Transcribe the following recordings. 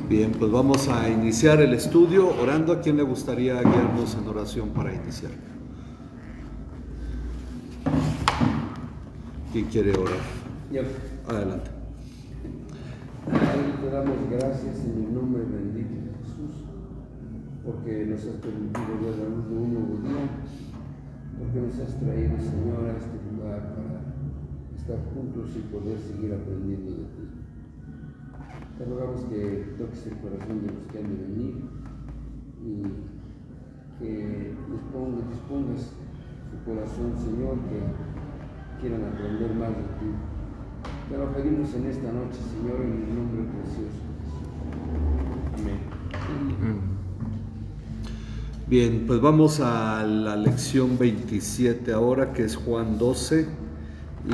Bien, pues vamos a iniciar el estudio orando. ¿A quién le gustaría guiarnos en oración para iniciar? ¿Quién quiere orar? Yo. Adelante. Padre, te damos gracias en el nombre bendito de Jesús, porque nos has permitido ver la luz de un nuevo día, porque nos has traído, Señor, a este lugar para estar juntos y poder seguir aprendiendo de ti. Te rogamos que toques el corazón de los que han de venir y que dispongas su corazón, Señor, que quieran aprender más de ti. Te lo pedimos en esta noche, Señor, en el nombre precioso de Jesús. Amén. Bien, pues vamos a la lección 27 ahora, que es Juan 12,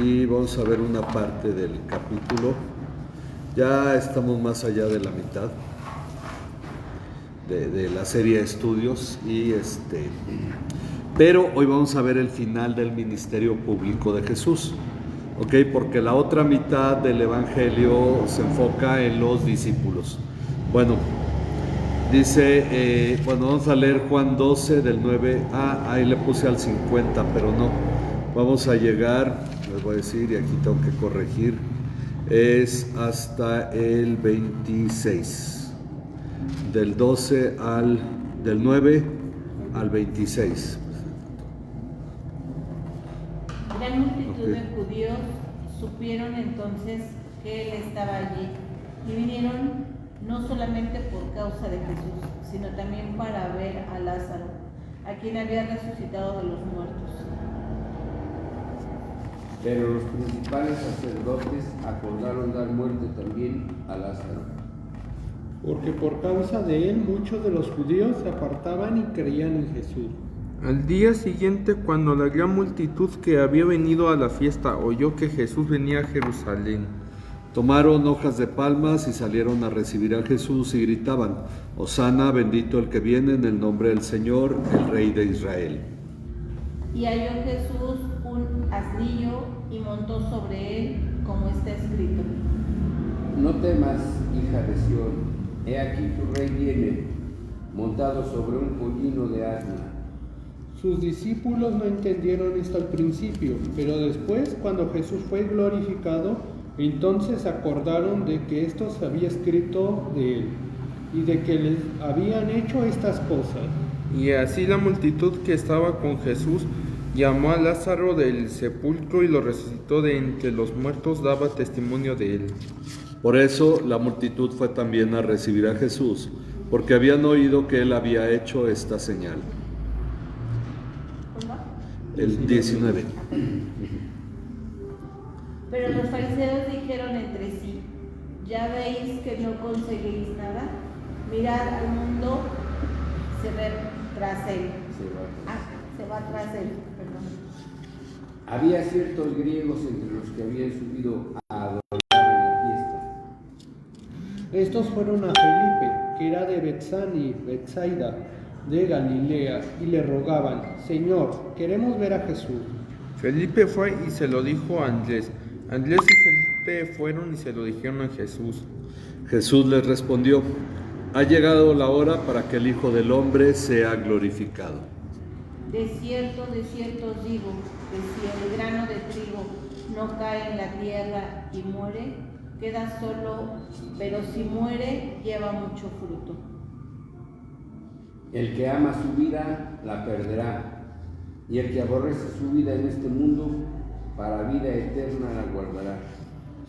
y vamos a ver una parte del capítulo. Ya estamos más allá de la mitad de la serie de estudios, pero hoy vamos a ver el final del ministerio público de Jesús. ¿Ok? Porque la otra mitad del Evangelio se enfoca en los discípulos. Bueno, dice, vamos a leer Juan 12 del 9, ahí le puse al 50, pero no. Vamos a llegar, les voy a decir, y aquí tengo que corregir, es hasta el 26, del 9 al 26. Gran multitud de judíos supieron entonces que él estaba allí y vinieron no solamente por causa de Jesús, sino también para ver a Lázaro, a quien había resucitado de los muertos. Pero los principales sacerdotes acordaron dar muerte también a Lázaro, porque por causa de él muchos de los judíos se apartaban y creían en Jesús. Al día siguiente, cuando la gran multitud que había venido a la fiesta oyó que Jesús venía a Jerusalén, tomaron hojas de palmas y salieron a recibir a Jesús y gritaban: Hosana, bendito el que viene en el nombre del Señor, el Rey de Israel. Y halló Jesús un asnillo y montó sobre él, como está escrito: No temas, hija de Sión, he aquí tu rey viene, montado sobre un pollino de asna. Sus discípulos no entendieron esto al principio, pero después, cuando Jesús fue glorificado, entonces acordaron de que esto se había escrito de él, y de que les habían hecho estas cosas. Y así la multitud que estaba con Jesús llamó a Lázaro del sepulcro y lo resucitó de entre los muertos, daba testimonio de él. Por eso la multitud fue también a recibir a Jesús, porque habían oído que él había hecho esta señal. El 19. Pero los fariseos dijeron entre sí: ¿ya veis que no conseguís nada? Mirad, al mundo se va tras él. Se va tras él, perdón. Había ciertos griegos entre los que habían subido a adorar en la fiesta. Estos fueron a Felipe, que era de Betsani, Betsaida, de Galilea, y le rogaban: Señor, queremos ver a Jesús. Felipe fue y se lo dijo a Andrés. Andrés y Felipe fueron y se lo dijeron a Jesús. Jesús les respondió: ha llegado la hora para que el Hijo del Hombre sea glorificado. De cierto os digo, que si el grano de trigo no cae en la tierra y muere, queda solo, pero si muere, lleva mucho fruto. El que ama su vida, la perderá, y el que aborrece su vida en este mundo, para vida eterna la guardará.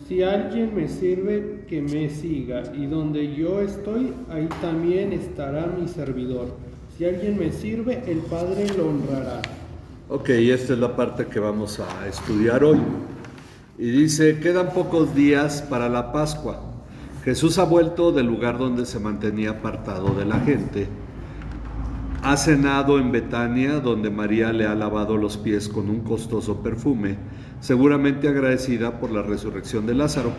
Si alguien me sirve, que me siga, y donde yo estoy, ahí también estará mi servidor. Si alguien me sirve, el Padre lo honrará. Ok, esta es la parte que vamos a estudiar hoy. Y dice: quedan pocos días para la Pascua. Jesús ha vuelto del lugar donde se mantenía apartado de la gente. Ha cenado en Betania, donde María le ha lavado los pies con un costoso perfume, seguramente agradecida por la resurrección de Lázaro.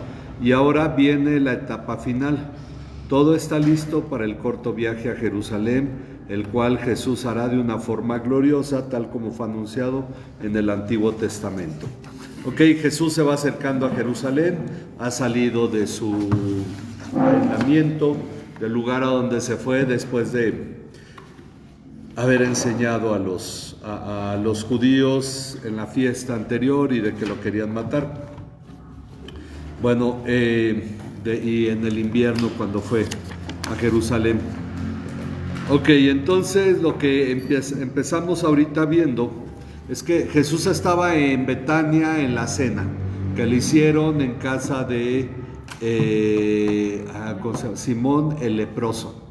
Y ahora viene la etapa final. Todo está listo para el corto viaje a Jerusalén, el cual Jesús hará de una forma gloriosa, tal como fue anunciado en el Antiguo Testamento. Ok, Jesús se va acercando a Jerusalén, ha salido de su aislamiento, del lugar a donde se fue después de haber enseñado a los judíos en la fiesta anterior y de que lo querían matar. Bueno, y en el invierno cuando fue a Jerusalén. Ok, entonces lo que empezamos ahorita viendo es que Jesús estaba en Betania en la cena que le hicieron en casa de Simón el leproso.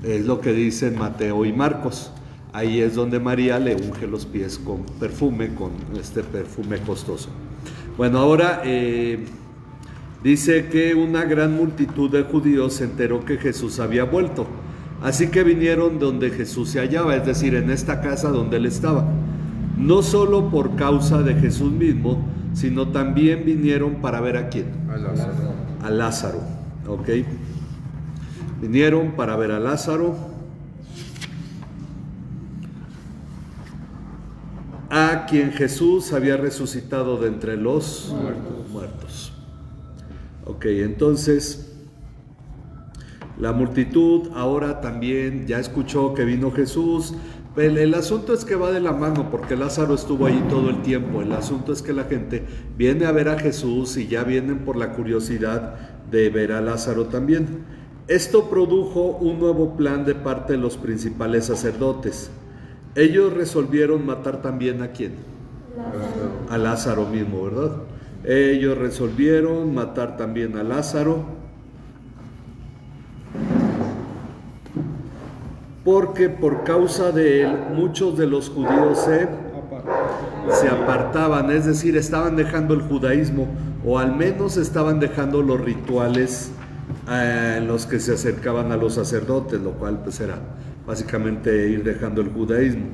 Es lo que dicen Mateo y Marcos. Ahí es donde María le unge los pies con este perfume costoso. Bueno, ahora dice que una gran multitud de judíos se enteró que Jesús había vuelto. Así que vinieron donde Jesús se hallaba, es decir, en esta casa donde él estaba. No solo por causa de Jesús mismo, sino también vinieron para ver a quién. A Lázaro. ¿Ok? Vinieron para ver a Lázaro, a quien Jesús había resucitado de entre los muertos. Ok, entonces la multitud ahora también ya escuchó que vino Jesús. El asunto es que va de la mano porque Lázaro estuvo allí todo el tiempo. El asunto es que la gente viene a ver a Jesús y ya vienen por la curiosidad de ver a Lázaro también. Esto produjo un nuevo plan de parte de los principales sacerdotes. Ellos resolvieron matar también ¿a quién? A Lázaro mismo, ¿verdad? Ellos resolvieron matar también a Lázaro porque por causa de él muchos de los judíos se apartaban, es decir, estaban dejando el judaísmo o al menos estaban dejando los rituales en los que se acercaban a los sacerdotes, lo cual pues era básicamente ir dejando el judaísmo.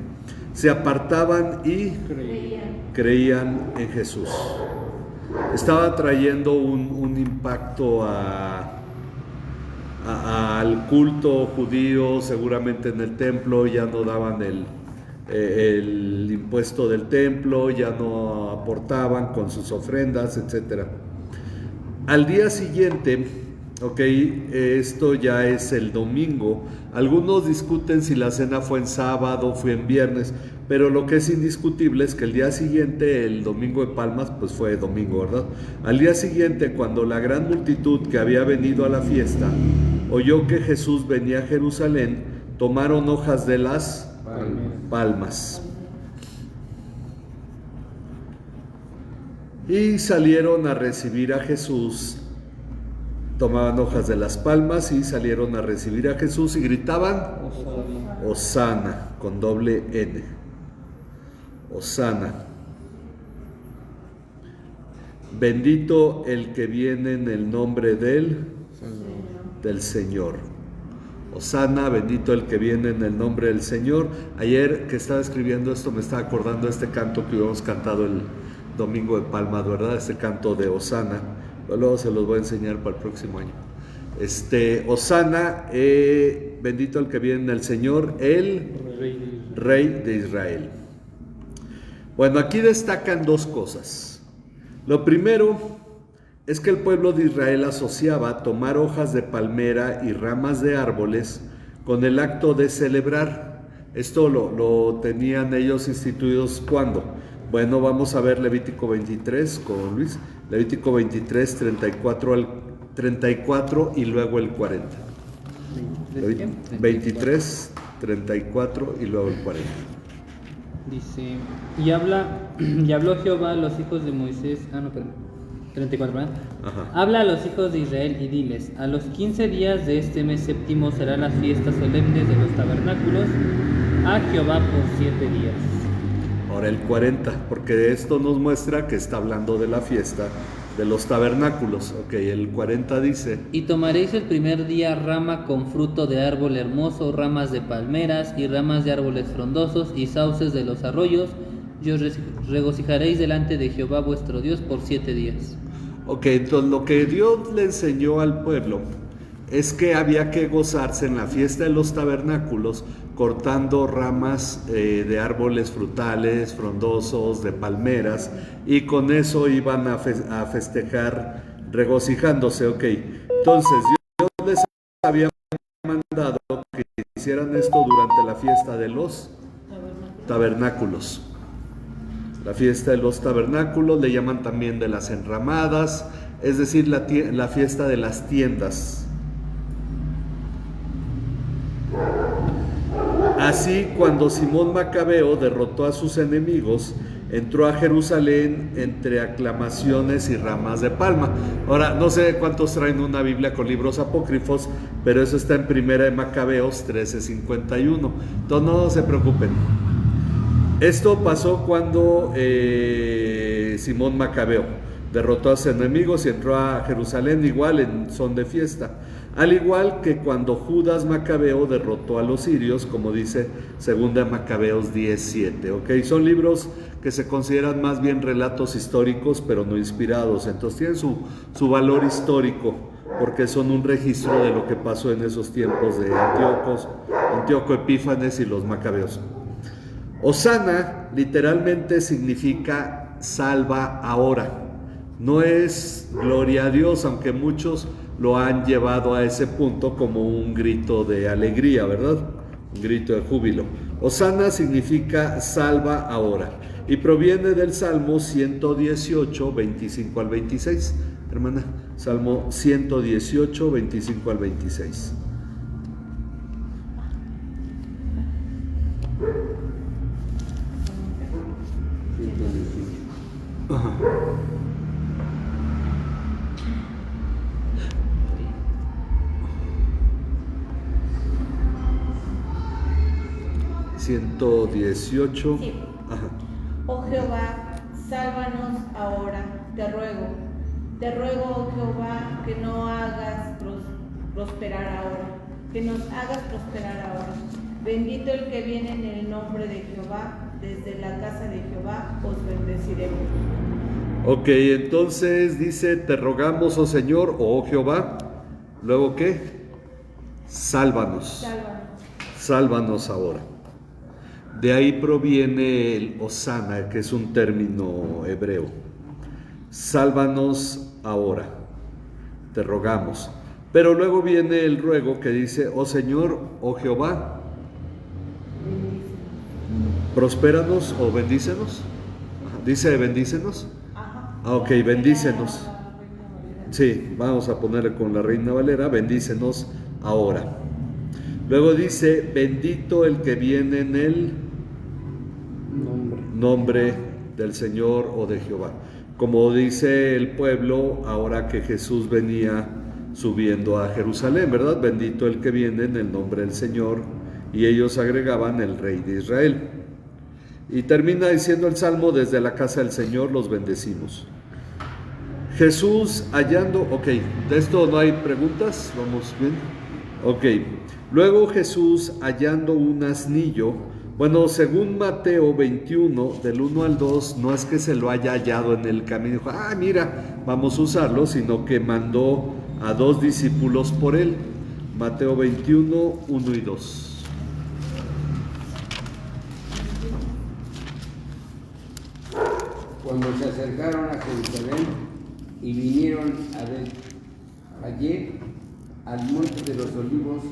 Se apartaban y creían en Jesús. Estaba trayendo un impacto al culto judío, seguramente en el templo ya no daban el impuesto del templo, ya no aportaban con sus ofrendas, etc. Al día siguiente, ok, esto ya es el domingo. Algunos discuten si la cena fue en sábado, fue en viernes, pero lo que es indiscutible es que el día siguiente, el domingo de Palmas, pues fue domingo, ¿verdad? Al día siguiente, cuando la gran multitud que había venido a la fiesta oyó que Jesús venía a Jerusalén, tomaron hojas de las palmas y salieron a recibir a Jesús. Tomaban hojas de las palmas y salieron a recibir a Jesús y gritaban Hosana, con doble N. Hosana. Bendito el que viene en el nombre del Señor. Hosana, bendito el que viene en el nombre del Señor. Ayer que estaba escribiendo esto me estaba acordando de este canto que habíamos cantado el domingo de Palmas, ¿verdad? Este canto de Hosana. Luego se los voy a enseñar para el próximo año. Hosana, bendito el que viene en el Señor, el Rey de Israel. Bueno, aquí destacan dos cosas. Lo primero es que el pueblo de Israel asociaba tomar hojas de palmera y ramas de árboles con el acto de celebrar. Esto lo tenían ellos instituidos ¿cuándo? Bueno, vamos a ver Levítico 23 con Luis. Levítico 23, 34 y luego el 40. 23, 34 y luego el 40. Dice, y habló Jehová a los hijos de Moisés, 34, ¿verdad? Ajá. Habla a los hijos de Israel y diles, a los 15 días de este mes séptimo serán las fiestas solemnes de los tabernáculos a Jehová por 7 días. Ahora el 40, porque esto nos muestra que está hablando de la fiesta de los tabernáculos. Ok, el 40 dice: y tomaréis el primer día rama con fruto de árbol hermoso, ramas de palmeras y ramas de árboles frondosos y sauces de los arroyos, y os regocijaréis delante de Jehová vuestro Dios por 7 días. Ok, entonces lo que Dios le enseñó al pueblo es que había que gozarse en la fiesta de los tabernáculos cortando ramas de árboles frutales, frondosos, de palmeras, y con eso iban a festejar regocijándose. Ok, entonces Dios les había mandado que hicieran esto durante la fiesta de los tabernáculos. La fiesta de los tabernáculos le llaman también de las enramadas, es decir, la fiesta de las tiendas. Así, cuando Simón Macabeo derrotó a sus enemigos, entró a Jerusalén entre aclamaciones y ramas de palma. Ahora, no sé cuántos traen una Biblia con libros apócrifos, pero eso está en Primera de Macabeos 13:51. Entonces no se preocupen. Esto pasó cuando Simón Macabeo derrotó a sus enemigos y entró a Jerusalén igual en son de fiesta. Al igual que cuando Judas Macabeo derrotó a los sirios, como dice 2 Macabeos 10:7. ¿Okay? Son libros que se consideran más bien relatos históricos, pero no inspirados. Entonces tienen su valor histórico, porque son un registro de lo que pasó en esos tiempos de Antíoco Epífanes y los Macabeos. Hosana literalmente significa salva ahora. No es gloria a Dios, aunque muchos lo han llevado a ese punto como un grito de alegría, ¿verdad? Un grito de júbilo. Hosana significa salva ahora y proviene del Salmo 118, 25 al 26. Hermana, Salmo 118, 25 al 26. Ajá. Sí. 118. Sí. Ajá. Oh Jehová, sálvanos ahora, te ruego, oh Jehová, que no hagas prosperar ahora, que nos hagas prosperar ahora. Bendito el que viene en el nombre de Jehová, desde la casa de Jehová os bendeciremos. Ok, entonces dice, te rogamos, oh Señor, oh Jehová. Luego, ¿qué? Sálvanos. Sálvanos ahora. De ahí proviene el Hosana, que es un término hebreo. Sálvanos ahora, te rogamos. Pero luego viene el ruego que dice, oh Señor, oh Jehová, prospéranos o bendícenos. Dice bendícenos. Ok, bendícenos. Sí, vamos a ponerle con la Reina Valera, bendícenos ahora. Luego dice, bendito el que viene en el nombre del Señor o de Jehová. Como dice el pueblo ahora que Jesús venía subiendo a Jerusalén, ¿verdad? Bendito el que viene en el nombre del Señor. Y ellos agregaban el Rey de Israel. Y termina diciendo el Salmo, desde la casa del Señor los bendecimos. Jesús hallando, ok, de esto no hay preguntas, vamos bien. Ok, luego Jesús hallando un asnillo. Bueno, según Mateo 21, del 1 al 2, no es que se lo haya hallado en el camino, dijo, mira, vamos a usarlo, sino que mandó a 2 discípulos por él. Mateo 21, 1 y 2. Cuando se acercaron a Jerusalén y vinieron allí al monte de los olivos,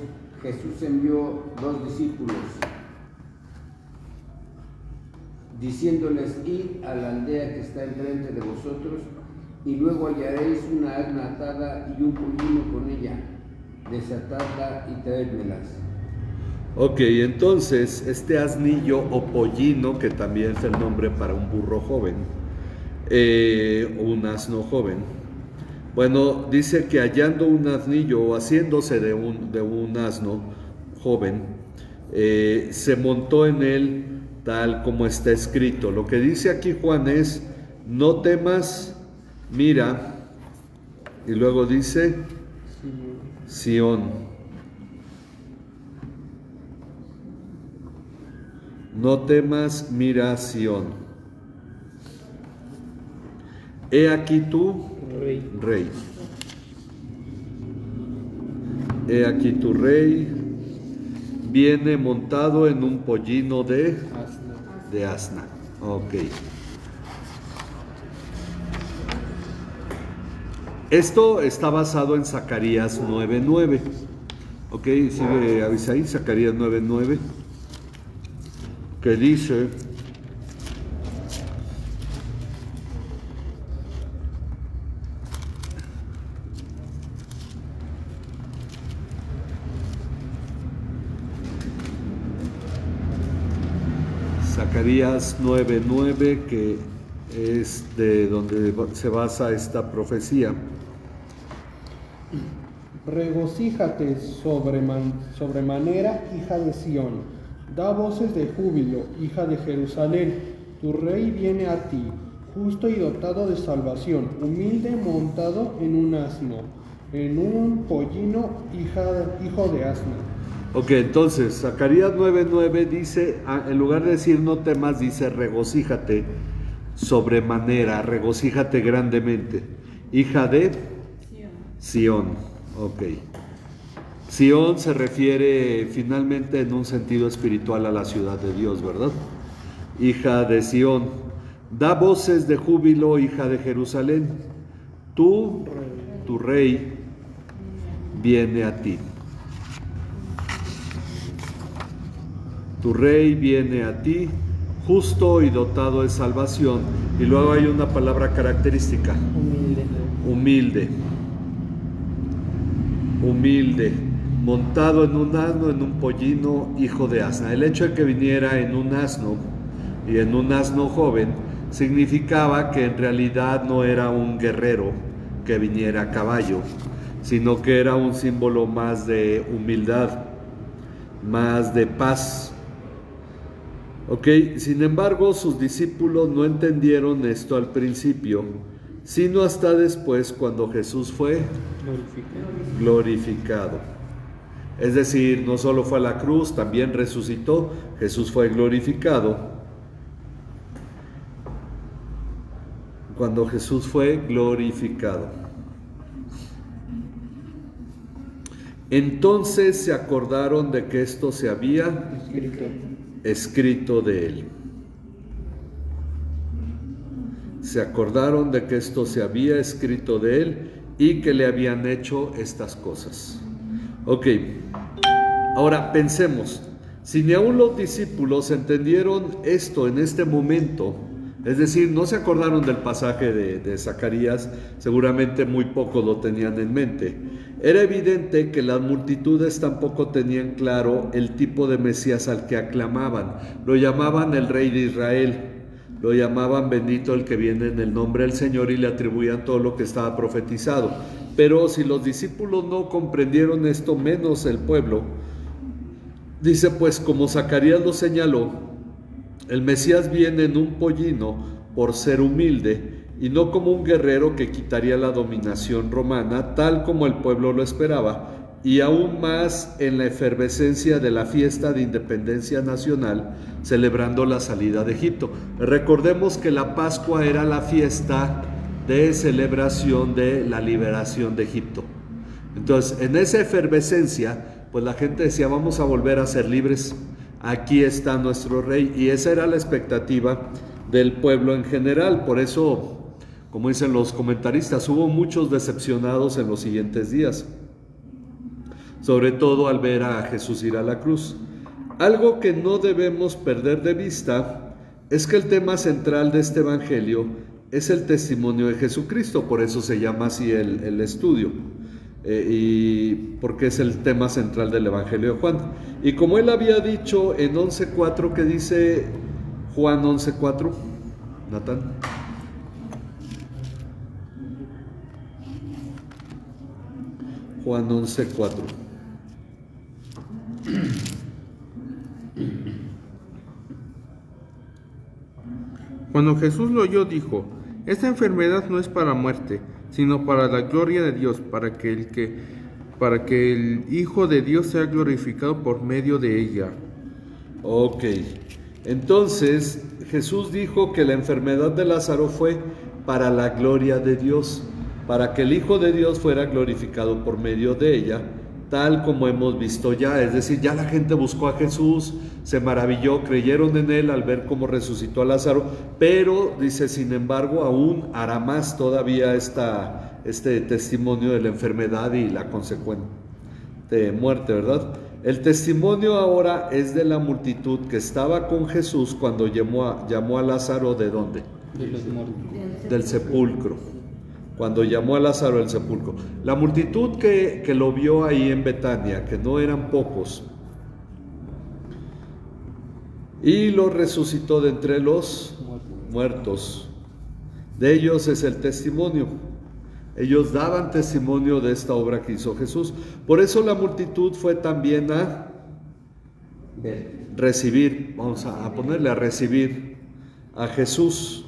Jesús envió 2 discípulos, diciéndoles, id a la aldea que está enfrente de vosotros, y luego hallaréis una asna atada y un pollino con ella, desatadla y traédmelas. Ok, entonces este asnillo o pollino, que también es el nombre para un burro joven, o un asno joven, bueno, dice que hallando un asnillo o haciéndose de un asno joven, se montó en él tal como está escrito. Lo que dice aquí Juan es, no temas, mira, y luego dice, Sión. No temas, mira Sión. He aquí tu rey. He aquí tu rey. Viene montado en un pollino de asna. Ok. Esto está basado en Zacarías 9:9. Ok, sigue Abisaí, Zacarías 9:9, que dice: Zacarías 9:9, que es de donde se basa esta profecía. Regocíjate sobremanera, hija de Sión. Da voces de júbilo, hija de Jerusalén. Tu rey viene a ti, justo y dotado de salvación, humilde, montado en un asno, en un pollino, hijo de asno. Ok, entonces, Zacarías 9:9 dice, en lugar de decir no temas, dice regocíjate sobremanera, regocíjate grandemente, hija de Sión. Ok. Sión se refiere finalmente en un sentido espiritual a la ciudad de Dios, ¿verdad? Hija de Sión, da voces de júbilo, hija de Jerusalén. Tu rey, viene a ti. Tu rey viene a ti, justo y dotado de salvación. Y luego hay una palabra característica. Humilde. Humilde, montado en un asno, en un pollino, hijo de asna. El hecho de que viniera en un asno, y en un asno joven, significaba que en realidad no era un guerrero que viniera a caballo, sino que era un símbolo más de humildad, más de paz. Ok, sin embargo, sus discípulos no entendieron esto al principio, sino hasta después, cuando Jesús fue glorificado. Es decir, no solo fue a la cruz, también resucitó. Jesús fue glorificado. Cuando Jesús fue glorificado, entonces se acordaron de que esto se había escrito de él. Se acordaron de que esto se había escrito de él y que le habían hecho estas cosas. Ok, ahora pensemos, si ni aún los discípulos entendieron esto en este momento, es decir, no se acordaron del pasaje de Zacarías, seguramente muy pocos lo tenían en mente. Era evidente que las multitudes tampoco tenían claro el tipo de Mesías al que aclamaban. Lo llamaban el Rey de Israel. Lo llamaban bendito el que viene en el nombre del Señor y le atribuían todo lo que estaba profetizado. Pero si los discípulos no comprendieron esto, menos el pueblo, dice pues, como Zacarías lo señaló, el Mesías viene en un pollino por ser humilde y no como un guerrero que quitaría la dominación romana, tal como el pueblo lo esperaba, y aún más en la efervescencia de la fiesta de independencia nacional, celebrando la salida de Egipto. Recordemos que la Pascua era la fiesta de celebración de la liberación de Egipto. Entonces, en esa efervescencia, pues la gente decía, vamos a volver a ser libres, aquí está nuestro rey, y esa era la expectativa del pueblo en general. Por eso, como dicen los comentaristas, hubo muchos decepcionados en los siguientes días, sobre todo al ver a Jesús ir a la cruz. Algo que no debemos perder de vista es que el tema central de este evangelio es el testimonio de Jesucristo, por eso se llama así el estudio, y porque es el tema central del evangelio de Juan. Y como él había dicho en 11:4, que dice Juan 11:4, Natán. Juan 11:4. Cuando Jesús lo oyó, dijo: esta enfermedad no es para muerte, sino para la gloria de Dios, para que el Hijo de Dios sea glorificado por medio de ella. Ok, entonces Jesús dijo que la enfermedad de Lázaro fue para la gloria de Dios, para que el Hijo de Dios fuera glorificado por medio de ella, tal como hemos visto ya. Es decir, ya la gente buscó a Jesús, se maravilló, creyeron en él al ver cómo resucitó a Lázaro, pero dice, sin embargo, aún hará más todavía este testimonio de la enfermedad y la de muerte, ¿verdad? El testimonio ahora es de la multitud que estaba con Jesús cuando llamó a Lázaro, ¿de dónde? De los muertos. Del sepulcro. Cuando llamó a Lázaro del sepulcro. La multitud que lo vio ahí en Betania, que no eran pocos, y lo resucitó de entre los muertos. De ellos es el testimonio. Ellos daban testimonio de esta obra que hizo Jesús. Por eso la multitud fue también a recibir, vamos a ponerle a recibir a Jesús.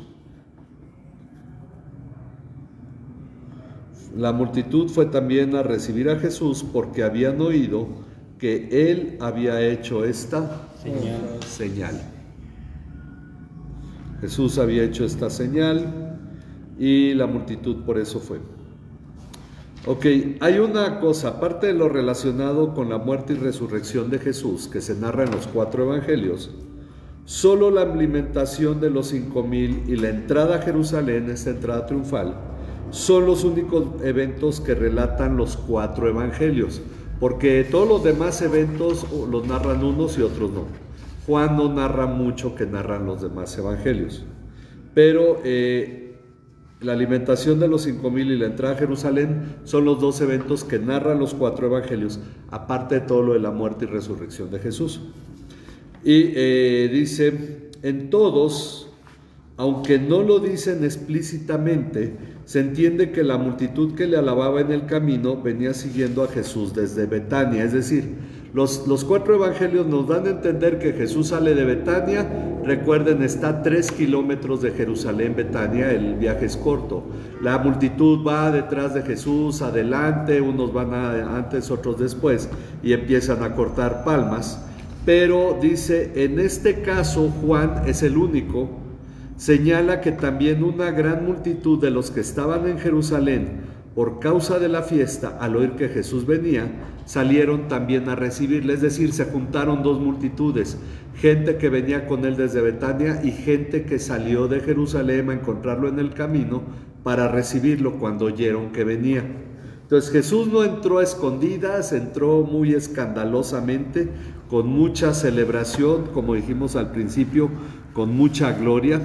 La multitud fue también a recibir a Jesús porque habían oído que Él había hecho esta señal. Jesús había hecho esta señal y la multitud por eso fue. Ok, hay una cosa, aparte de lo relacionado con la muerte y resurrección de Jesús, que se narra en los 4 evangelios, solo la alimentación de los 5,000 y la entrada a Jerusalén, esta entrada triunfal, son los únicos eventos que relatan los 4 evangelios, porque todos los demás eventos los narran unos y otros no. Juan no narra mucho que narran los demás evangelios, pero la alimentación de los 5,000 y la entrada a Jerusalén son los 2 eventos que narran los 4 evangelios, aparte de todo lo de la muerte y resurrección de Jesús. Y dice, en todos, aunque no lo dicen explícitamente, se entiende que la multitud que le alababa en el camino venía siguiendo a Jesús desde Betania. Es decir, los 4 evangelios nos dan a entender que Jesús sale de Betania. Recuerden, está a 3 kilómetros de Jerusalén, Betania, el viaje es corto. La multitud va detrás de Jesús, adelante, unos van antes, otros después, y empiezan a cortar palmas. Pero dice, en este caso Juan es el único, señala que también una gran multitud de los que estaban en Jerusalén por causa de la fiesta, al oír que Jesús venía, salieron también a recibirle. Es decir, se juntaron 2 multitudes, gente que venía con él desde Betania y gente que salió de Jerusalén a encontrarlo en el camino para recibirlo cuando oyeron que venía. Entonces Jesús no entró a escondidas, entró muy escandalosamente, con mucha celebración, como dijimos al principio, con mucha gloria.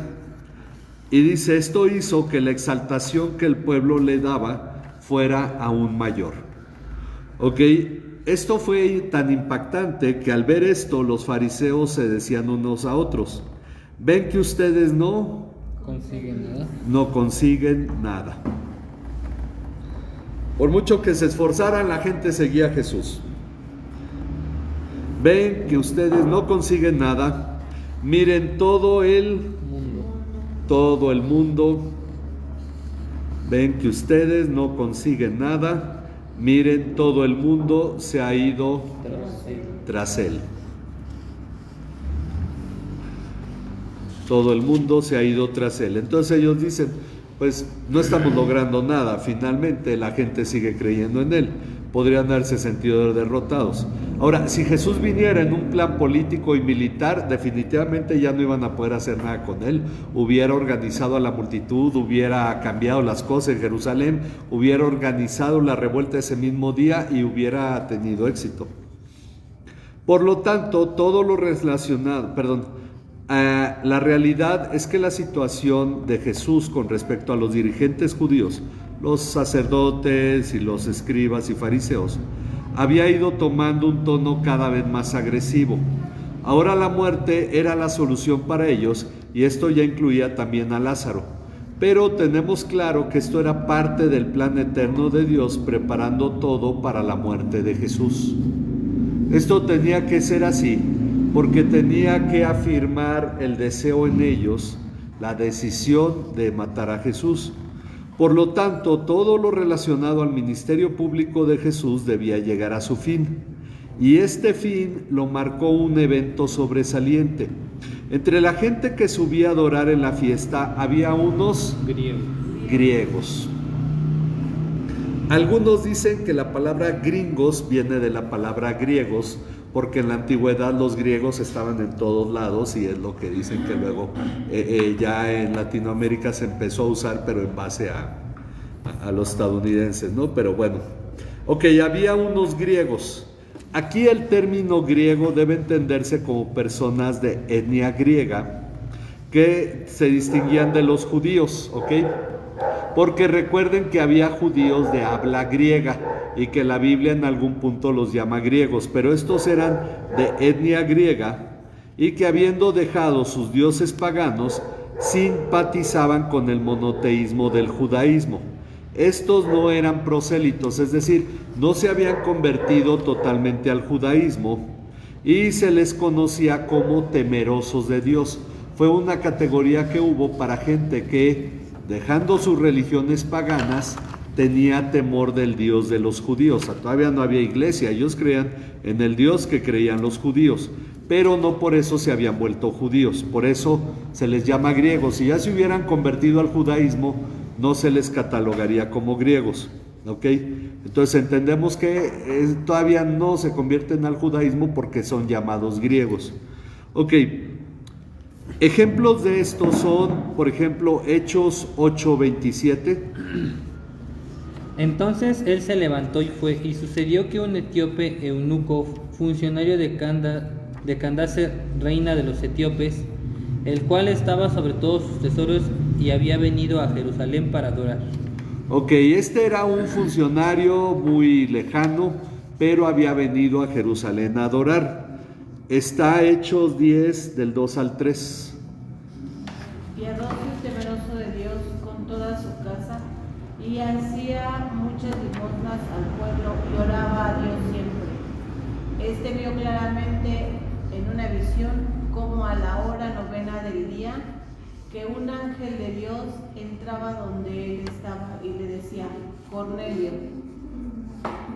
Y dice, esto hizo que la exaltación que el pueblo le daba fuera aún mayor. Ok, esto fue tan impactante que al ver esto los fariseos se decían unos a otros, ven que ustedes no consiguen nada. Por mucho que se esforzaran, la gente seguía a Jesús. Ven que ustedes no consiguen nada. Miren todo el mundo. Ven que ustedes no consiguen nada. Miren, todo el mundo se ha ido tras él. Todo el mundo se ha ido tras él. Entonces ellos dicen, pues no estamos logrando nada. Finalmente la gente sigue creyendo en él. Podrían haberse sentido derrotados. Ahora, si Jesús viniera en un plan político y militar, definitivamente ya no iban a poder hacer nada con él. Hubiera organizado a la multitud, hubiera cambiado las cosas en Jerusalén, hubiera organizado la revuelta ese mismo día y hubiera tenido éxito. Por lo tanto, todo lo relacionado, la realidad es que la situación de Jesús con respecto a los dirigentes judíos, los sacerdotes y los escribas y fariseos, había ido tomando un tono cada vez más agresivo. Ahora la muerte era la solución para ellos y esto ya incluía también a Lázaro. Pero tenemos claro que esto era parte del plan eterno de Dios preparando todo para la muerte de Jesús. Esto tenía que ser así porque tenía que afirmar el deseo en ellos, la decisión de matar a Jesús. Por lo tanto, todo lo relacionado al ministerio público de Jesús debía llegar a su fin. Y este fin lo marcó un evento sobresaliente. Entre la gente que subía a adorar en la fiesta había unos griegos. Algunos dicen que la palabra gringos viene de la palabra griegos, porque en la antigüedad los griegos estaban en todos lados y es lo que dicen que luego ya en Latinoamérica se empezó a usar, pero en base a los estadounidenses, ¿no? Pero bueno, Ok, había unos griegos. Aquí el término griego debe entenderse como personas de etnia griega que se distinguían de los judíos, ¿ok? Porque recuerden que había judíos de habla griega y que la Biblia en algún punto los llama griegos, pero estos eran de etnia griega y que habiendo dejado sus dioses paganos, simpatizaban con el monoteísmo del judaísmo. Estos no eran prosélitos, es decir, no se habían convertido totalmente al judaísmo y se les conocía como temerosos de Dios. Fue una categoría que hubo para gente que, dejando sus religiones paganas, tenía temor del Dios de los judíos. Todavía no había iglesia, ellos creían en el Dios que creían los judíos, pero no por eso se habían vuelto judíos, por eso se les llama griegos. Si ya se hubieran convertido al judaísmo, no se les catalogaría como griegos, ¿ok? Entonces entendemos que todavía no se convierten al judaísmo porque son llamados griegos. Ok, ejemplos de esto son, por ejemplo, Hechos 8:27. Entonces él se levantó y fue, y sucedió que un etíope eunuco, funcionario de Candace, reina de los etíopes, el cual estaba sobre todos sus tesoros y había venido a Jerusalén para adorar. Ok, este era un funcionario muy lejano, pero había venido a Jerusalén a adorar. Está Hechos 10, del 2 al 3. Piadoso y temeroso de Dios con toda su casa, y hacía muchas limosnas al pueblo y oraba a Dios siempre. Este vio claramente en una visión, como a la hora 9 del día, que un ángel de Dios entraba donde él estaba y le decía: Cornelio.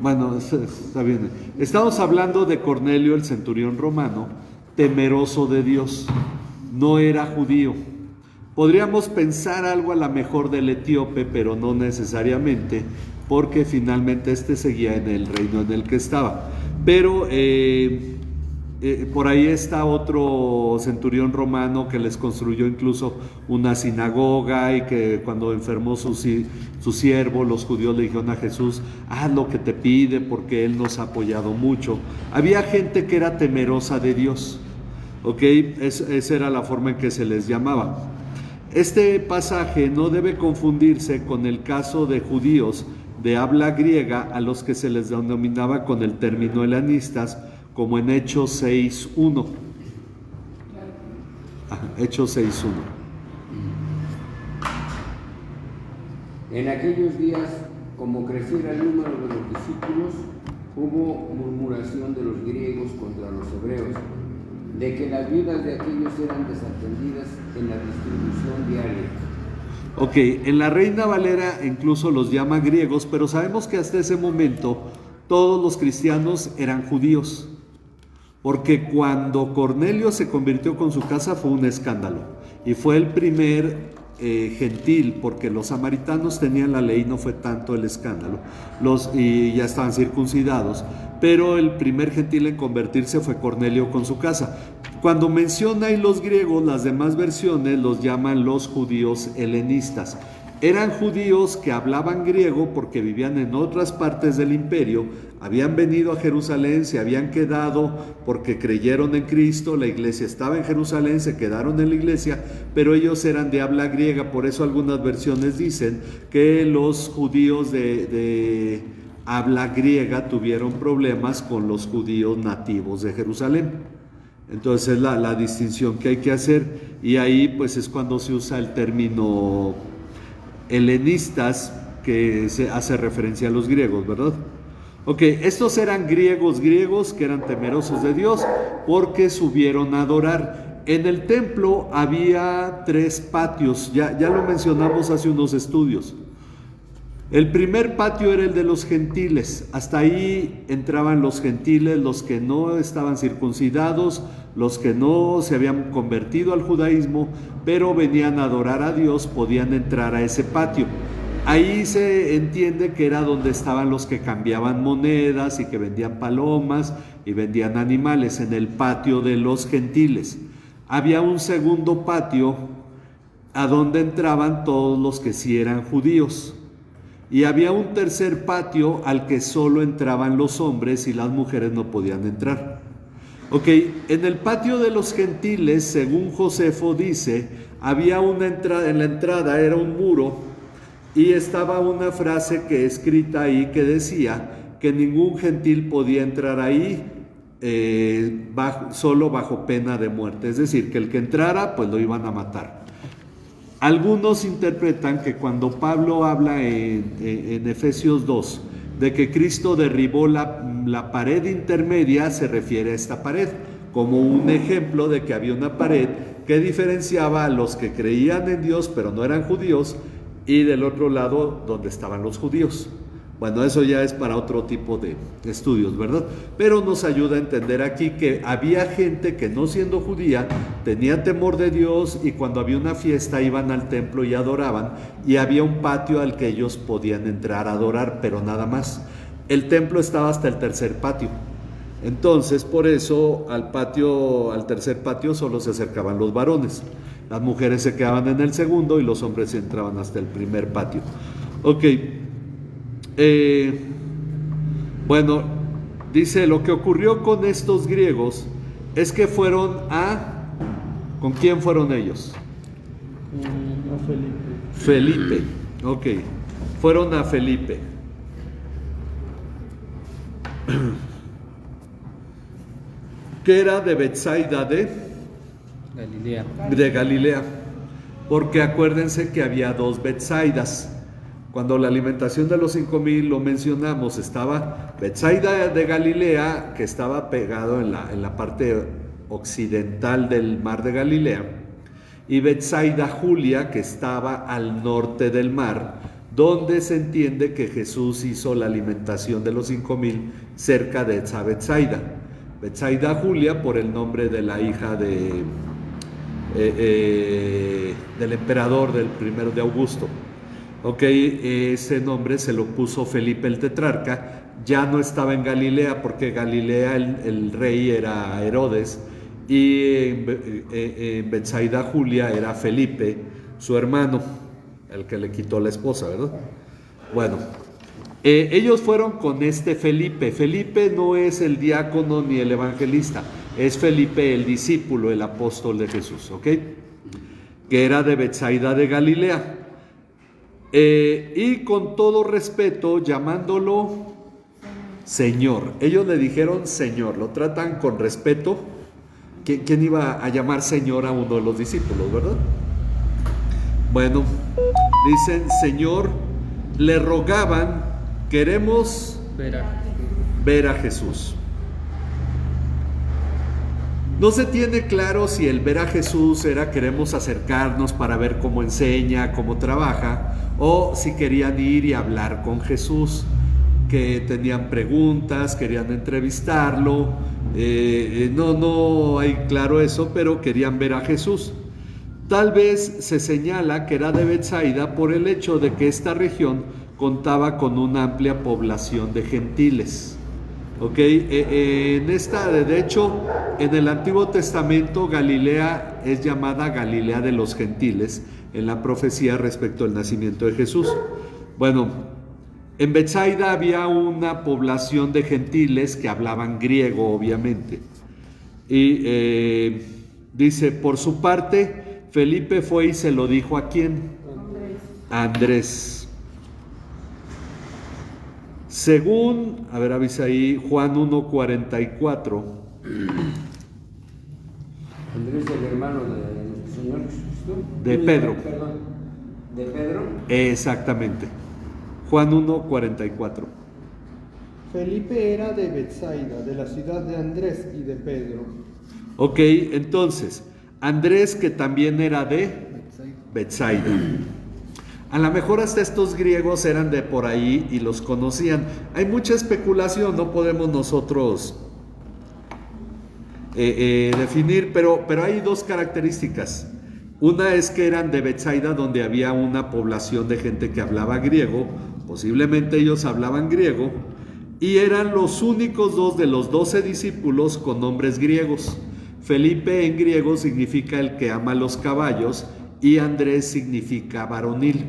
Bueno, está bien. Estamos hablando de Cornelio, el centurión romano, temeroso de Dios. No era judío. Podríamos pensar algo a la mejor del etíope, pero no necesariamente, porque finalmente este seguía en el reino en el que estaba. Pero por ahí está otro centurión romano que les construyó incluso una sinagoga, y que cuando enfermó su siervo, los judíos le dijeron a Jesús: haz lo que te pide porque él nos ha apoyado mucho. Había gente que era temerosa de Dios, ¿ok? Esa era la forma en que se les llamaba. Este pasaje no debe confundirse con el caso de judíos de habla griega a los que se les denominaba con el término helenistas, como en Hechos 6:1. Hechos 6:1. En aquellos días, como creciera el número de los discípulos, hubo murmuración de los griegos contra los hebreos, de que las viudas de aquellos eran desatendidas en la distribución diaria. Ok, en la Reina Valera incluso los llama griegos, pero sabemos que hasta ese momento todos los cristianos eran judíos, porque cuando Cornelio se convirtió con su casa fue un escándalo, y fue el primer gentil, porque los samaritanos tenían la ley, no fue tanto el escándalo, y ya estaban circuncidados, pero el primer gentil en convertirse fue Cornelio con su casa. Cuando menciona ahí los griegos, las demás versiones los llaman los judíos helenistas. Eran judíos que hablaban griego porque vivían en otras partes del imperio, habían venido a Jerusalén, se habían quedado porque creyeron en Cristo, la iglesia estaba en Jerusalén, se quedaron en la iglesia, pero ellos eran de habla griega. Por eso algunas versiones dicen que los judíos de habla griega tuvieron problemas con los judíos nativos de Jerusalén. Entonces es la distinción que hay que hacer, y ahí pues es cuando se usa el término helenistas, que se hace referencia a los griegos, ¿verdad? Ok, estos eran griegos que eran temerosos de Dios porque subieron a adorar. En el templo había 3 patios, ya lo mencionamos hace unos estudios. El primer patio era el de los gentiles, hasta ahí entraban los gentiles, los que no estaban circuncidados, los que no se habían convertido al judaísmo, pero venían a adorar a Dios, podían entrar a ese patio. Ahí se entiende que era donde estaban los que cambiaban monedas y que vendían palomas y vendían animales, en el patio de los gentiles. Había un segundo patio a donde entraban todos los que sí eran judíos. y había un tercer patio al que solo entraban los hombres y las mujeres no podían entrar. Ok, en el patio de los gentiles, según Josefo dice, había una entrada, en la entrada era un muro y estaba una frase que escrita ahí que decía que ningún gentil podía entrar ahí solo bajo pena de muerte, es decir, que el que entrara pues lo iban a matar. Algunos interpretan que cuando Pablo habla en Efesios 2 de que Cristo derribó la pared intermedia, se refiere a esta pared como un ejemplo de que había una pared que diferenciaba a los que creían en Dios pero no eran judíos y del otro lado donde estaban los judíos. Bueno, eso ya es para otro tipo de estudios, ¿verdad? Pero nos ayuda a entender aquí que había gente que no siendo judía tenía temor de Dios y cuando había una fiesta iban al templo y adoraban y había un patio al que ellos podían entrar a adorar, pero nada más. El templo estaba hasta el tercer patio. Entonces, por eso al tercer patio solo se acercaban los varones. Las mujeres se quedaban en el segundo y los hombres entraban hasta el primer patio. Ok. Bueno, dice, lo que ocurrió con estos griegos es que fueron a... ¿Con quién fueron ellos? A Felipe, ok. Fueron a Felipe. Que era de Betsaida de Galilea. Porque acuérdense que había dos Betsaidas. Cuando la alimentación de los 5,000 lo mencionamos, estaba Betsaida de Galilea, que estaba pegado en la parte occidental del mar de Galilea, y Betsaida Julia, que estaba al norte del mar, donde se entiende que Jesús hizo la alimentación de los 5,000 cerca de esa Betsaida. Betsaida Julia por el nombre de la hija del emperador, del primero de Augusto. Ok, ese nombre se lo puso Felipe el tetrarca, ya no estaba en Galilea porque Galilea el rey era Herodes y en Betsaida Julia era Felipe, su hermano, el que le quitó la esposa, ¿verdad? Bueno, ellos fueron con este Felipe. Felipe no es el diácono ni el evangelista, es Felipe el discípulo, el apóstol de Jesús, ¿ok? Que era de Betsaida de Galilea. Y con todo respeto, llamándolo Señor. Ellos le dijeron Señor, lo tratan con respeto. ¿Quién iba a llamar Señor a uno de los discípulos, verdad? Bueno, dicen Señor, le rogaban, queremos ver a Jesús. No se tiene claro si el ver a Jesús era queremos acercarnos para ver cómo enseña, cómo trabaja, o si querían ir y hablar con Jesús, que tenían preguntas, querían entrevistarlo. No hay claro eso, pero querían ver a Jesús. Tal vez se señala que era de Betsaida por el hecho de que esta región contaba con una amplia población de gentiles. Ok, de hecho, en el Antiguo Testamento Galilea es llamada Galilea de los gentiles en la profecía respecto al nacimiento de Jesús. Bueno, en Betsaida había una población de gentiles que hablaban griego, obviamente. Y dice, por su parte, Felipe fue y se lo dijo ¿a quién? A Andrés. Según, a ver, avisa ahí, Juan 1:44. Andrés, el hermano de nuestro Señor Jesucristo. De Pedro. Perdón, ¿de Pedro? Exactamente. Juan 1:44. Felipe era de Betsaida, de la ciudad de Andrés y de Pedro. Ok, entonces, Andrés que también era de Betsaida. A lo mejor hasta estos griegos eran de por ahí y los conocían. Hay mucha especulación, no podemos nosotros definir, pero hay dos características. Una es que eran de Betsaida, donde había una población de gente que hablaba griego, posiblemente ellos hablaban griego, y eran los únicos dos de los 12 discípulos con nombres griegos. Felipe en griego significa el que ama los caballos, y Andrés significa varonil.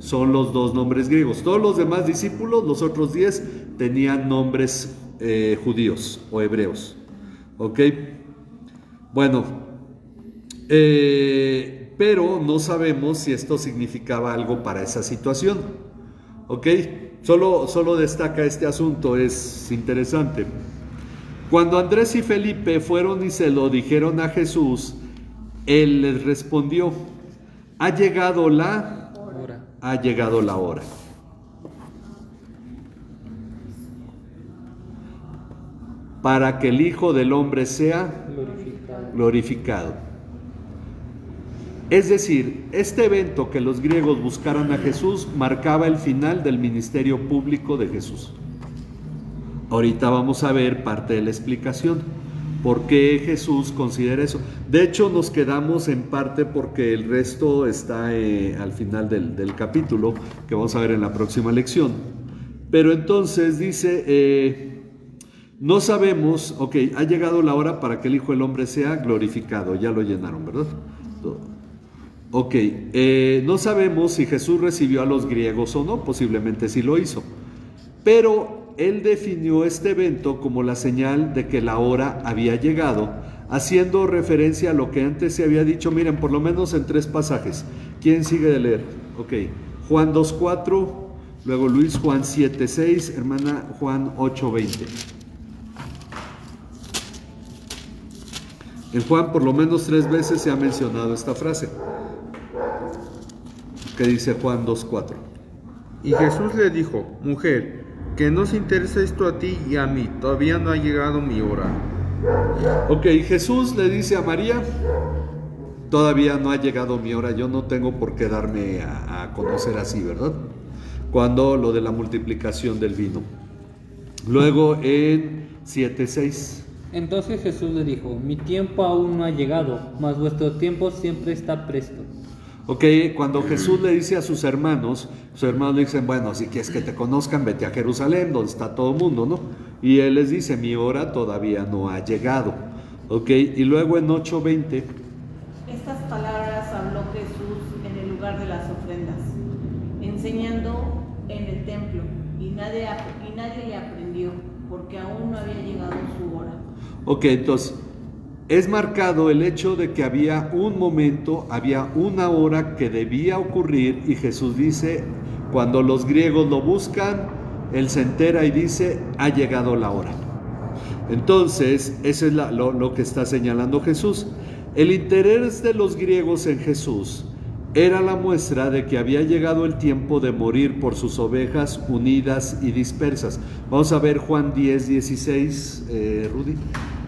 son los 2 nombres griegos. Todos los demás discípulos, los otros 10, tenían nombres judíos o hebreos. ¿Ok? Bueno, pero no sabemos si esto significaba algo para esa situación. ¿Ok? Solo destaca este asunto, es interesante. Cuando Andrés y Felipe fueron y se lo dijeron a Jesús, él les respondió: ha llegado la hora. Para que el Hijo del Hombre sea glorificado. Es decir, este evento que los griegos buscaran a Jesús marcaba el final del ministerio público de Jesús. Ahorita vamos a ver parte de la explicación. ¿Por qué Jesús considera eso? De hecho, nos quedamos en parte porque el resto está al final del capítulo, que vamos a ver en la próxima lección. Pero entonces dice, no sabemos, ok, ha llegado la hora para que el Hijo del Hombre sea glorificado. Ya lo llenaron, ¿verdad? Ok, no sabemos si Jesús recibió a los griegos o no, posiblemente sí lo hizo. Pero él definió este evento como la señal de que la hora había llegado, haciendo referencia a lo que antes se había dicho, miren, por lo menos en 3 pasajes. ¿Quién sigue de leer? Ok, Juan 2:4, luego Luis, Juan 7:6, hermana, Juan 8:20. En Juan por lo menos 3 veces se ha mencionado esta frase, que dice Juan 2:4. Y Jesús le dijo: mujer, que no se interesa esto a ti y a mí, todavía no ha llegado mi hora. Ok, Jesús le dice a María: todavía no ha llegado mi hora, yo no tengo por qué darme a conocer así, ¿verdad? Cuando lo de la multiplicación del vino. Luego en 7:6. Entonces Jesús le dijo: mi tiempo aún no ha llegado, mas vuestro tiempo siempre está presto. Ok, cuando Jesús le dice a sus hermanos le dicen: bueno, si quieres que te conozcan, vete a Jerusalén, donde está todo el mundo, ¿no? Y él les dice: mi hora todavía no ha llegado. Ok, y luego en 8:20. Estas palabras habló Jesús en el lugar de las ofrendas, enseñando en el templo, y nadie le aprendió, porque aún no había llegado su hora. Ok, entonces es marcado el hecho de que había un momento, había una hora que debía ocurrir, y Jesús dice, cuando los griegos lo buscan, él se entera y dice: ha llegado la hora. Entonces, eso es lo que está señalando Jesús. El interés de los griegos en Jesús era la muestra de que había llegado el tiempo de morir por sus ovejas unidas y dispersas. Vamos a ver Juan 10:16, Rudy.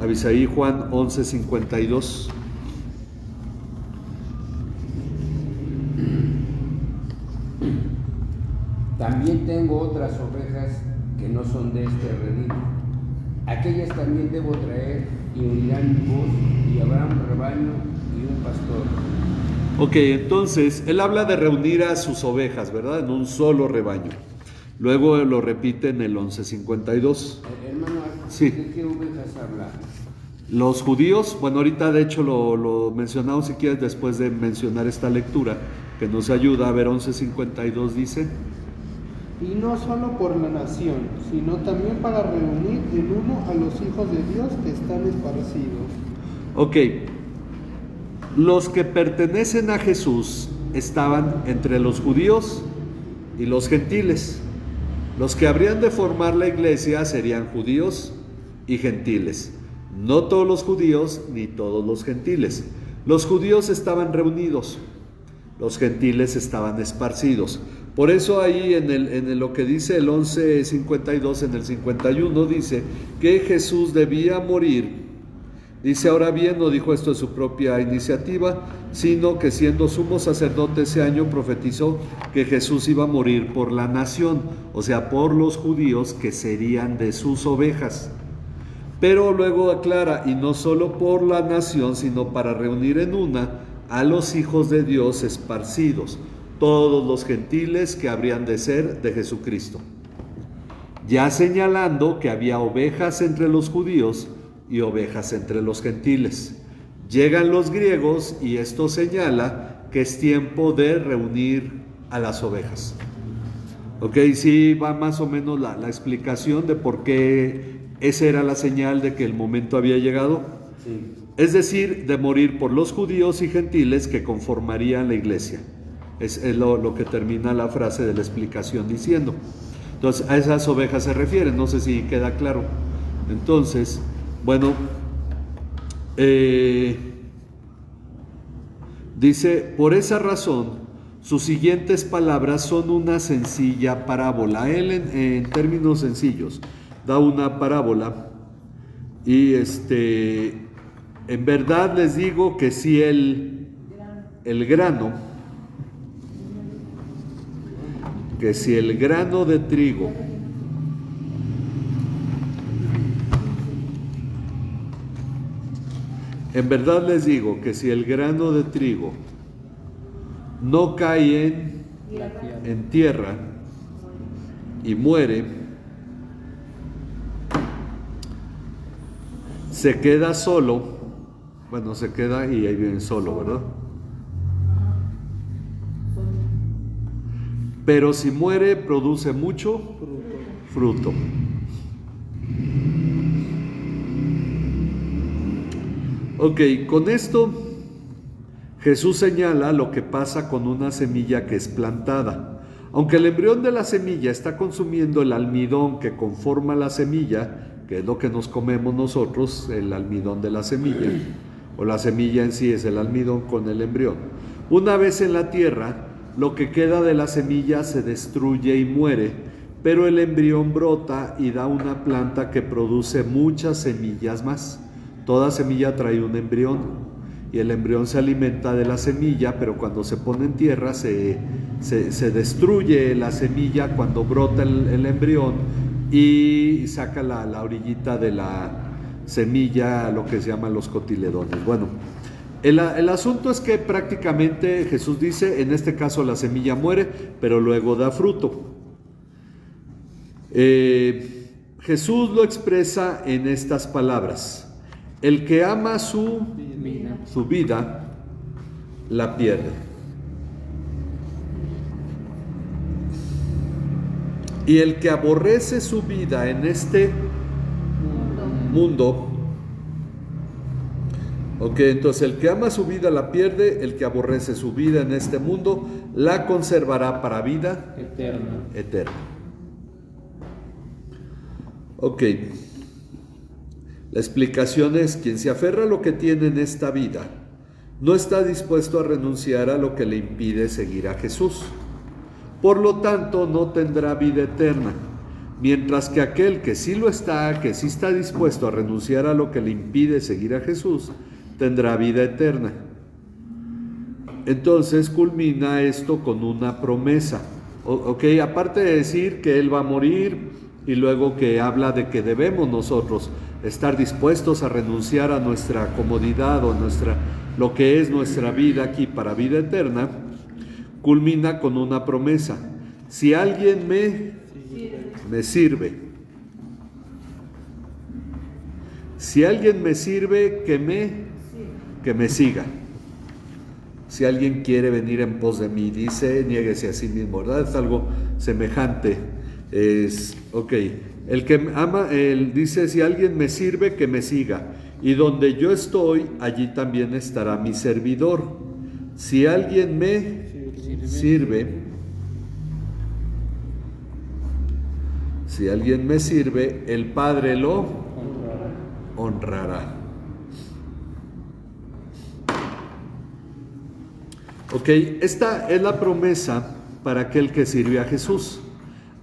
Avisa ahí, Juan 11:52. También tengo otras ovejas que no son de este redil. Aquellas también debo traer, y oirán mi voz, y habrá un rebaño y un pastor. Ok, entonces, él habla de reunir a sus ovejas, ¿verdad? En un solo rebaño. Luego lo repite en el 11:52. Hermano, sí. ¿De qué ovejas habla? Los judíos, bueno, ahorita de hecho lo mencionamos, si quieres, después de mencionar esta lectura, que nos ayuda. A ver, 11:52 dice: y no solo por la nación, sino también para reunir en uno a los hijos de Dios que están esparcidos. Ok, los que pertenecen a Jesús estaban entre los judíos y los gentiles. Los que habrían de formar la iglesia serían judíos y gentiles. No todos los judíos ni todos los gentiles. Los judíos estaban reunidos, los gentiles estaban esparcidos. Por eso ahí en lo que dice el 11:52, en el 51, dice que Jesús debía morir. Dice: ahora bien, no dijo esto de su propia iniciativa, sino que siendo sumo sacerdote ese año profetizó que Jesús iba a morir por la nación, o sea, por los judíos que serían de sus ovejas. Pero luego aclara: y no solo por la nación, sino para reunir en una a los hijos de Dios esparcidos, todos los gentiles que habrían de ser de Jesucristo. Ya señalando que había ovejas entre los judíos y ovejas entre los gentiles. Llegan los griegos y esto señala que es tiempo de reunir a las ovejas. Ok, sí va más o menos la explicación de por qué esa era la señal de que el momento había llegado. Sí. Es decir, de morir por los judíos y gentiles que conformarían la iglesia. Es lo que termina la frase de la explicación diciendo. Entonces, a esas ovejas se refiere, no sé si queda claro. Entonces, bueno, dice, por esa razón, sus siguientes palabras son una sencilla parábola. Él en términos sencillos da una parábola y en verdad les digo que si el grano de trigo en verdad les digo que si el grano de trigo no cae en tierra y muere, se queda solo, bueno, se queda y ahí viene solo, ¿verdad? Pero si muere, produce mucho fruto. Ok, con esto Jesús señala lo que pasa con una semilla que es plantada. Aunque el embrión de la semilla está consumiendo el almidón que conforma la semilla, que es lo que nos comemos nosotros, el almidón de la semilla, o la semilla en sí es el almidón con el embrión. Una vez en la tierra, lo que queda de la semilla se destruye y muere, pero el embrión brota y da una planta que produce muchas semillas más. Toda semilla trae un embrión. Y el embrión se alimenta de la semilla, pero cuando se pone en tierra se destruye la semilla cuando brota el embrión y saca la orillita de la semilla, lo que se llaman los cotiledones. Bueno, el asunto es que prácticamente Jesús dice, en este caso la semilla muere, pero luego da fruto. Jesús lo expresa en estas palabras: el que ama su vida, la pierde. Y el que aborrece su vida en este mundo, ok, entonces el que ama su vida la pierde, el que aborrece su vida en este mundo la conservará para vida eterna. Ok. La explicación es: quien se aferra a lo que tiene en esta vida no está dispuesto a renunciar a lo que le impide seguir a Jesús. Por lo tanto, no tendrá vida eterna, mientras que aquel que sí lo está, que sí está dispuesto a renunciar a lo que le impide seguir a Jesús, tendrá vida eterna. Entonces culmina esto con una promesa. Ok, aparte de decir que Él va a morir y luego que habla de que debemos nosotros estar dispuestos a renunciar a nuestra comodidad o lo que es nuestra vida aquí para vida eterna, culmina con una promesa: si alguien me sirve, si alguien me sirve, que me siga. Si alguien quiere venir en pos de mí, dice, niéguese a sí mismo, ¿verdad? Es algo semejante. Ok, el que ama, él dice, si alguien me sirve, que me siga, y donde yo estoy, allí también estará mi servidor. Si alguien me sirve, el Padre lo honrará. Ok, esta es la promesa para aquel que sirve a Jesús.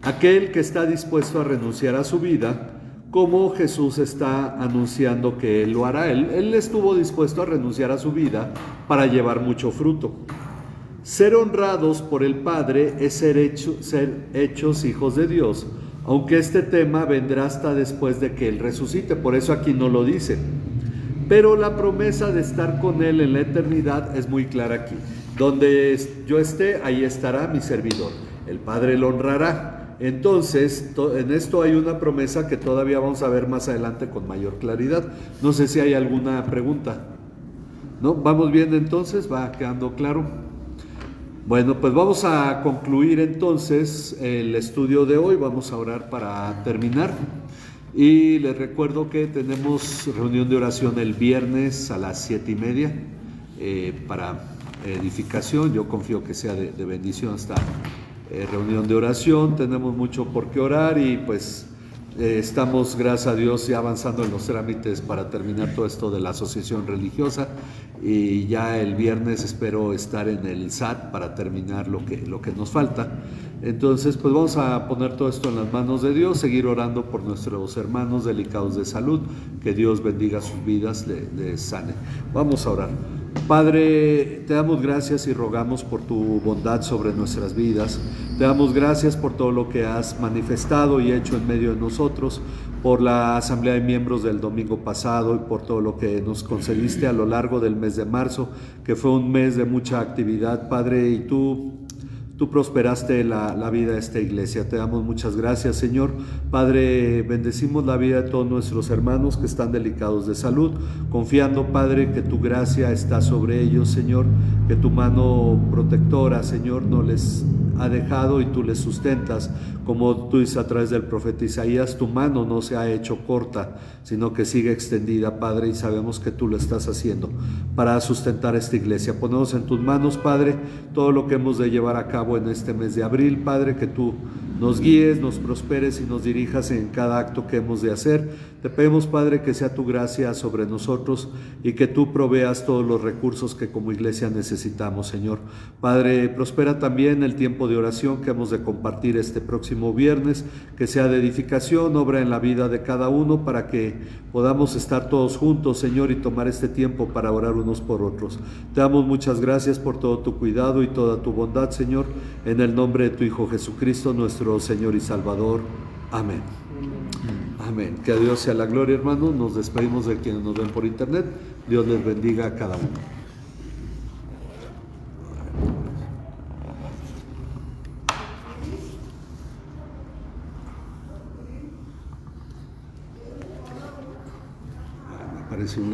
Aquel que está dispuesto a renunciar a su vida, como Jesús está anunciando que Él lo hará. Él estuvo dispuesto a renunciar a su vida para llevar mucho fruto. Ser honrados por el Padre es ser hechos hijos de Dios, aunque este tema vendrá hasta después de que Él resucite. Por eso aquí no lo dice. Pero la promesa de estar con Él en la eternidad es muy clara aquí. Donde yo esté, ahí estará mi servidor. El Padre lo honrará. Entonces, en esto hay una promesa que todavía vamos a ver más adelante con mayor claridad. No sé si hay alguna pregunta. ¿No? ¿Vamos bien entonces? ¿Va quedando claro? Bueno, pues vamos a concluir entonces el estudio de hoy. Vamos a orar para terminar. Y les recuerdo que tenemos reunión de oración el viernes a las 7:30 para edificación. Yo confío que sea de bendición esta reunión de oración. Tenemos mucho por qué orar y pues estamos, gracias a Dios, ya avanzando en los trámites para terminar todo esto de la asociación religiosa, y ya el viernes espero estar en el SAT para terminar lo que nos falta. Entonces pues vamos a poner todo esto en las manos de Dios, seguir orando por nuestros hermanos delicados de salud, que Dios bendiga sus vidas, les sane. Vamos a orar. Padre, te damos gracias y rogamos por tu bondad sobre nuestras vidas. Te damos gracias por todo lo que has manifestado y hecho en medio de nosotros, por la asamblea de miembros del domingo pasado y por todo lo que nos concediste a lo largo del mes de marzo, que fue un mes de mucha actividad, Padre, y tú prosperaste la vida de esta iglesia. Te damos muchas gracias, Señor. Padre, bendecimos la vida de todos nuestros hermanos que están delicados de salud, confiando, Padre, que tu gracia está sobre ellos, Señor, que tu mano protectora, Señor, no les ha dejado y tú les sustentas. Como tú dices a través del profeta Isaías, tu mano no se ha hecho corta, sino que sigue extendida, Padre, y sabemos que tú lo estás haciendo para sustentar esta iglesia. Ponemos en tus manos, Padre, todo lo que hemos de llevar a cabo en este mes de abril, Padre, que tú nos guíes, nos prosperes y nos dirijas en cada acto que hemos de hacer. Te pedimos, Padre, que sea tu gracia sobre nosotros y que tú proveas todos los recursos que como iglesia necesitamos, Señor. Padre, prospera también el tiempo de oración que hemos de compartir este próximo viernes, que sea de edificación, obra en la vida de cada uno, para que podamos estar todos juntos, Señor, y tomar este tiempo para orar unos por otros. Te damos muchas gracias por todo tu cuidado y toda tu bondad, Señor, en el nombre de tu Hijo Jesucristo, nuestro Señor y Salvador. Amén. Amén. Que a Dios sea la gloria, hermanos. Nos despedimos de quienes nos ven por internet. Dios les bendiga a cada uno. Me parece un